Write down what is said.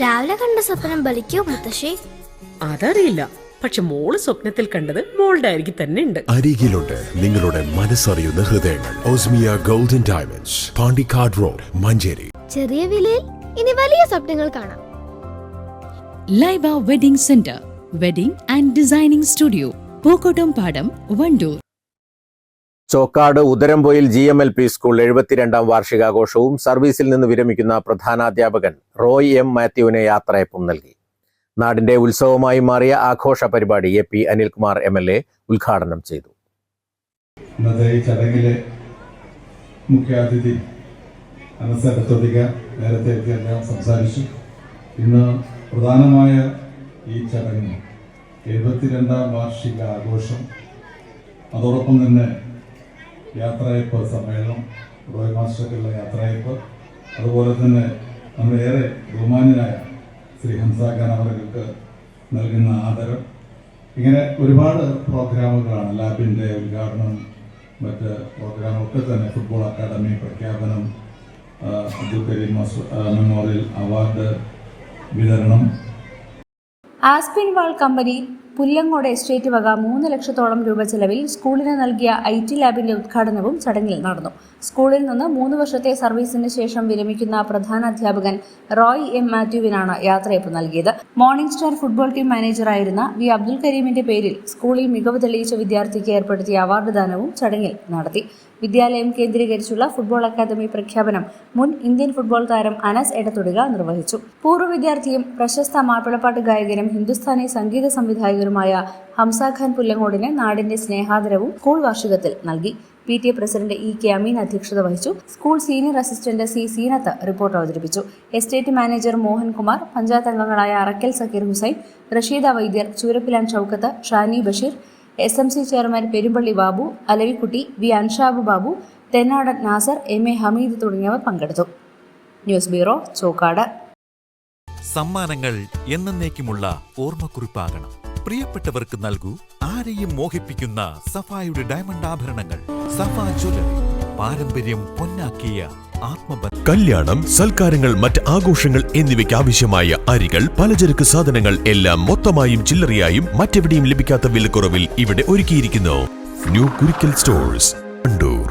രാവിലെ കണ്ട സ്വപ്നം ബലിക്കോ മുത്തശ്ശി? അതറിയില്ല, പക്ഷെ മോള് സ്വപ്നത്തിൽ കണ്ടത് മോളുടെ അരികിൽ തന്നെ ഉണ്ട്. അരികിലുണ്ട് നിങ്ങളുടെ മനസ്സറിയുന്ന ഹൃദയങ്ങൾ. Osmiya golden diamonds, Pandikkad road, Manjeri. ചെറിയ വിലയിൽ ഇനി വലിയ സ്വപ്നങ്ങൾ കാണാം. Laiba wedding centre, wedding and designing studio, Pookkottumpadam, Wandoor. Chokkad Udarampoyil GMLP school 72ാം വാർഷികാഘോഷവും സർവീസിൽ നിന്ന് വിരമിക്കുന്ന പ്രധാനാധ്യാപകൻ റോയ് M. മാത്യുവിന് യാത്രയയപ്പും നൽകി. നാടിന്റെ ഉത്സവമായി മാറിയ ആഘോഷ പരിപാടി AP അനിൽകുമാർ MLA ഉദ്ഘാടനം ചെയ്തു. ഇന്നത്തെ ഈ ചടങ്ങിലെ മുഖ്യാതിഥി നേരത്തെ സംസാരിച്ചു. ഇന്ന് പ്രധാനമായ ഈ ചടങ്ങ് 72ാം വാർഷികാഘോഷം, അതോടൊപ്പം തന്നെ യാത്രയയപ്പ് സമ്മേളനം, റോയ് മാസ്റ്റർക്കുള്ള യാത്രയയപ്പ്, അതുപോലെ തന്നെ നമ്മളേറെ ബഹുമാന്യനായ ശ്രീ ഹംസ ഖാൻ അവർക്ക് നൽകുന്ന ആദരം, ഇങ്ങനെ ഒരുപാട് പ്രോഗ്രാമുകളാണ്. ലാബിൻ്റെ ഉദ്ഘാടനം, മറ്റ് പ്രോഗ്രാമൊക്കെ തന്നെ, ഫുട്ബോൾ അക്കാദമി പ്രഖ്യാപനം, അബ്ദുൽ കരീം മെമ്മോറിയൽ അവാർഡ് വിതരണം. ആസ്പിൻ വാൾ കമ്പനി പുല്ലങ്ങോട് എസ്റ്റേറ്റ് വക 3 ലക്ഷത്തോളം രൂപ ചെലവിൽ സ്കൂളിന് നൽകിയ IT ലാബിന്റെ ഉദ്ഘാടനവും ചടങ്ങിൽ നടന്നു. സ്കൂളിൽ നിന്ന് 3 വർഷത്തെ സർവീസിന് ശേഷം വിരമിക്കുന്ന പ്രധാനാധ്യാപകൻ റോയ് M. മാത്യുവിനാണ് യാത്രയയപ്പ് നൽകിയത്. മോർണിംഗ് സ്റ്റാർ ഫുട്ബോൾ ടീം മാനേജറായിരുന്ന V. അബ്ദുൽ കരീമിന്റെ പേരിൽ സ്കൂളിൽ മികവ് തെളിയിച്ച വിദ്യാർത്ഥിക്ക് ഏർപ്പെടുത്തിയ അവാർഡ് ദാനവും ചടങ്ങിൽ നടത്തി. വിദ്യാലയം കേന്ദ്രീകരിച്ചുള്ള ഫുട്ബോൾ അക്കാദമി പ്രഖ്യാപനം മുൻ ഇന്ത്യൻ ഫുട്ബോൾ താരം അനസ് എടത്തൊടിക നിർവഹിച്ചു. പൂർവ്വ വിദ്യാർത്ഥിയും പ്രശസ്ത മാപ്പിളപ്പാട്ട് ഗായകനും ഹിന്ദുസ്ഥാനി സംഗീത സംവിധായകരുമായ ഹംസ ഖാൻ പുല്ലങ്ങോടിന് നാടിന്റെ സ്നേഹാദരവും സ്കൂൾ വാർഷികത്തിൽ നൽകി. PTA president E.K. അമീൻ അധ്യക്ഷത വഹിച്ചു. School senior assistant C. Zeenath report അവതരിപ്പിച്ചു. എസ്റ്റേറ്റ് മാനേജർ മോഹൻകുമാർ, പഞ്ചായത്ത് അംഗങ്ങളായ Arakkal Zakir Hussain, Rasheeda Vaidyar, Choorappilan Shoukath, Shani Basheer, SMC chairman Perumballi Babu, Alavikutty, V. Anshab Babu, Thennadan Nasar, M.A. Hameed തുടങ്ങിയവർ പങ്കെടുത്തു. News bureau, Chokkad. സമ്മാനങ്ങൾ എന്നേക്കുമുള്ള ഓർമ്മക്കുറിപ്പാകണം. പ്രിയപ്പെട്ടവർക്ക് നൽകൂ ആരെയും മോഹിപ്പിക്കുന്ന സഫായുടെ ഡയമണ്ട് ആഭരണങ്ങൾ. സഫ ജ്വല്ലറി, പാരമ്പര്യം പൊന്നാക്കിയ ആത്മബന്ധം. കല്യാണം, സൽക്കാരങ്ങൾ, മറ്റ് ആഘോഷങ്ങൾ എന്നിവയ്ക്ക് ആവശ്യമായ അരികൾ, പലചരക്ക് സാധനങ്ങൾ എല്ലാം മൊത്തമായും ചില്ലറയായും മറ്റെവിടെയും ലഭിക്കാത്ത വിലക്കുറവിൽ ഇവിടെ ഒരുക്കിയിരിക്കുന്നു. New Kurikkal stores, Wandoor.